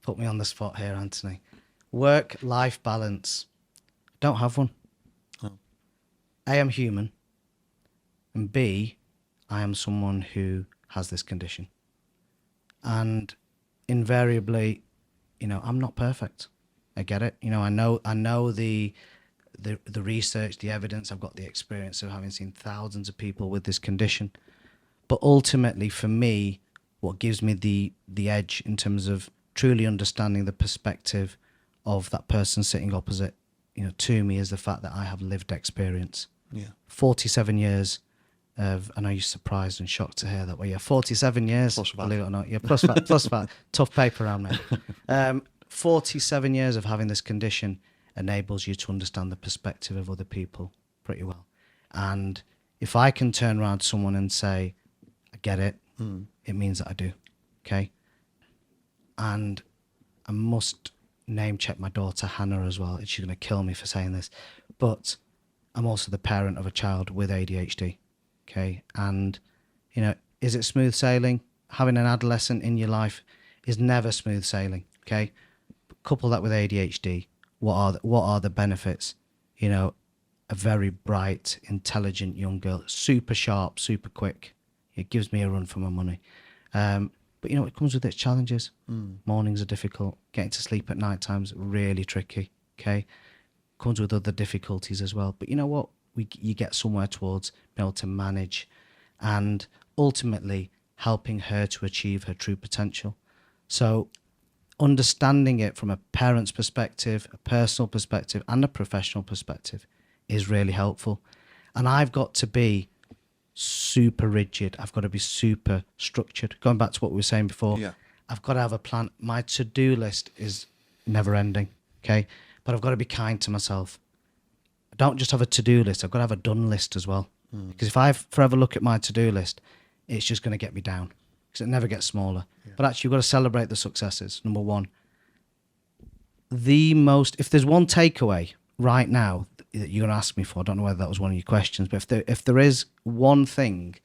Put me on the spot here, Anthony. Work-life balance. Don't have one. Oh. A, I'm human. And B, I am someone who has this condition. And invariably, I'm not perfect. I get it. I know the research, the evidence. I've got the experience of having seen thousands of people with this condition. But ultimately, for me, what gives me the edge in terms of truly understanding the perspective of that person sitting opposite, to me, is the fact that I have lived experience. Yeah. 47 years of, I know you're surprised and shocked to hear that. Well, yeah, 47 years, Plus believe it or not. Yeah, plus that, plus that. Tough paper around me. 47 years of having this condition enables you to understand the perspective of other people pretty well. And if I can turn around to someone and say, I get it, it means that I do. Okay. And I must name check my daughter Hannah as well. She's going to kill me for saying this, but I'm also the parent of a child with ADHD. Okay. And, is it smooth sailing? Having an adolescent in your life is never smooth sailing. Okay. Couple that with ADHD. What are the benefits? A very bright, intelligent young girl, super sharp, super quick. It gives me a run for my money. But it comes with its challenges. Mornings are difficult. Getting to sleep at night time's really tricky. Okay, comes with other difficulties as well. But you know what? You get somewhere towards being able to manage, and ultimately helping her to achieve her true potential. So, understanding it from a parent's perspective, a personal perspective, and a professional perspective is really helpful. And I've got to be super rigid. I've got to be super structured. Going back to what we were saying before, I've got to have a plan. My to-do list is never ending, okay? But I've got to be kind to myself. I don't just have a to-do list. I've got to have a done list as well. Because if I forever look at my to-do list, it's just going to get me down. Because it never gets smaller. But actually, you've got to celebrate the successes. Number one, if there's one takeaway right now that you're going to ask me for, I don't know whether that was one of your questions, but if there is one thing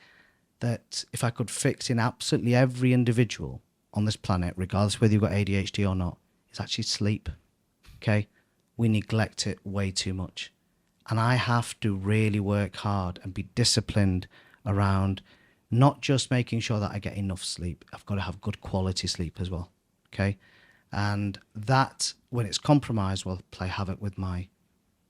that if I could fix in absolutely every individual on this planet, regardless whether you've got ADHD or not, it's actually sleep. Okay? We neglect it way too much. And I have to really work hard and be disciplined around not just making sure that I get enough sleep. I've got to have good quality sleep as well. Okay? And that, when it's compromised, will play havoc with my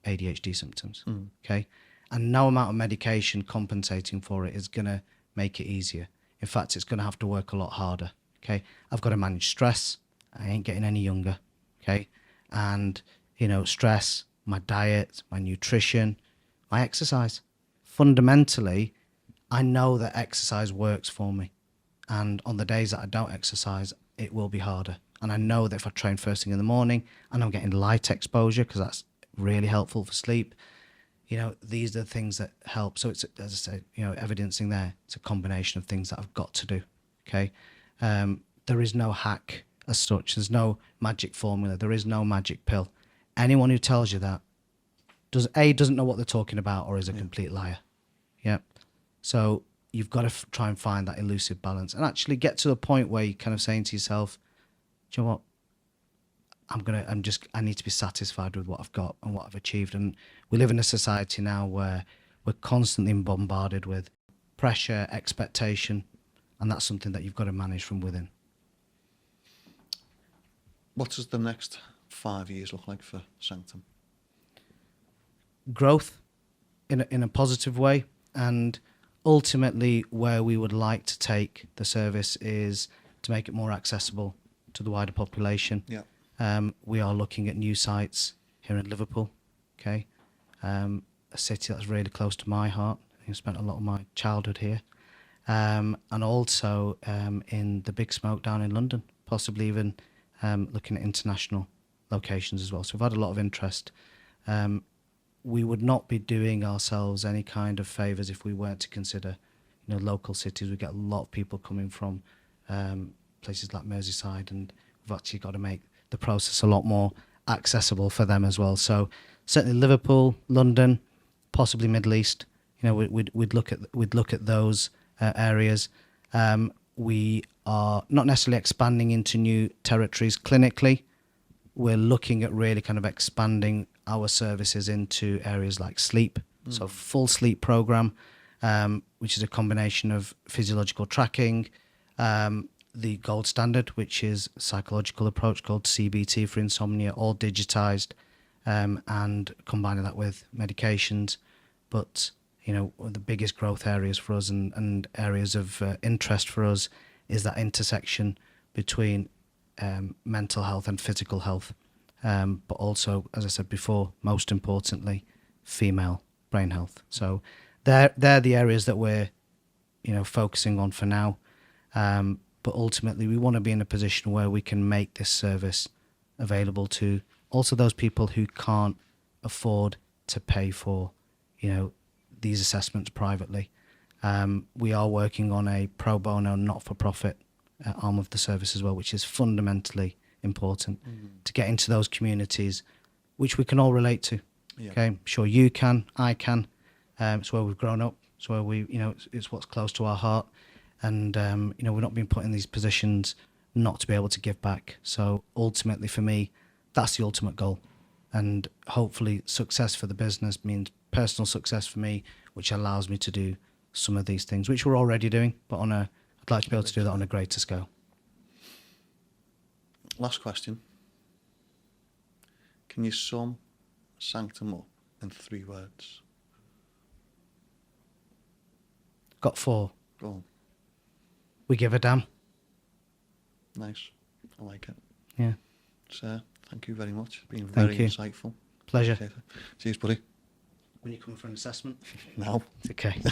ADHD symptoms. Okay? And no amount of medication compensating for it is going to make it easier. In fact, it's going to have to work a lot harder. Okay? I've got to manage stress. I ain't getting any younger. Okay? And, stress, my diet, my nutrition, my exercise. Fundamentally, I know that exercise works for me. And on the days that I don't exercise, it will be harder. And I know that if I train first thing in the morning and I'm getting light exposure, because that's really helpful for sleep, you know, these are the things that help. So it's, as I say, you know, evidencing there, it's a combination of things that I've got to do. Okay. There is no hack as such. There's no magic formula. There is no magic pill. Anyone who tells you that doesn't know what they're talking about, or is a complete liar. Yeah. So you've got to try and find that elusive balance and actually get to the point where you're kind of saying to yourself, do you know what? I need to be satisfied with what I've got and what I've achieved. And we live in a society now where we're constantly bombarded with pressure, expectation, and that's something that you've got to manage from within. What does the next 5 years look like for Sanctum? Growth in a positive way, and ultimately where we would like to take the service is to make it more accessible to the wider population. Yeah. We are looking at new sites here in Liverpool, okay, a city that's really close to my heart. I spent a lot of my childhood here, and also in the Big Smoke down in London, possibly even looking at international locations as well. So we've had a lot of interest. We would not be doing ourselves any kind of favours if we weren't to consider, you know, local cities. We get a lot of people coming from places like Merseyside, and we've actually got to make the process a lot more accessible for them as well. So certainly Liverpool, London, possibly Middle East. You know, we'd look at those areas. We are not necessarily expanding into new territories clinically. We're looking at really kind of expanding our services into areas like sleep. So full sleep program, which is a combination of physiological tracking, the gold standard, which is a psychological approach called CBT for insomnia, all digitized, and combining that with medications. But, you know, one of the biggest growth areas for us and areas of interest for us is that intersection between mental health and physical health. But also, as I said before, most importantly, female brain health. So they're the areas that we're, you know, focusing on for now. But ultimately, we want to be in a position where we can make this service available to also those people who can't afford to pay for, you know, these assessments privately. We are working on a pro bono, not-for-profit arm of the service as well, which is fundamentally important to get into those communities, which we can all relate to. Yeah. Okay, I'm sure you can, I can. It's where we've grown up. It's where we, you know, it's what's close to our heart. And, you know, we're not being put in these positions not to be able to give back. So ultimately for me, that's the ultimate goal. And hopefully success for the business means personal success for me, which allows me to do some of these things, which we're already doing, but I'd like to be able to do that on a greater scale. Last question. Can you sum Sanctum up in 3 words? Got 4. Go on. We give a damn. Nice. I like it. Yeah. So, thank you very much. Been Thank very you. insightful. Pleasure. Cheers, buddy. When you come for an assessment? No. Okay.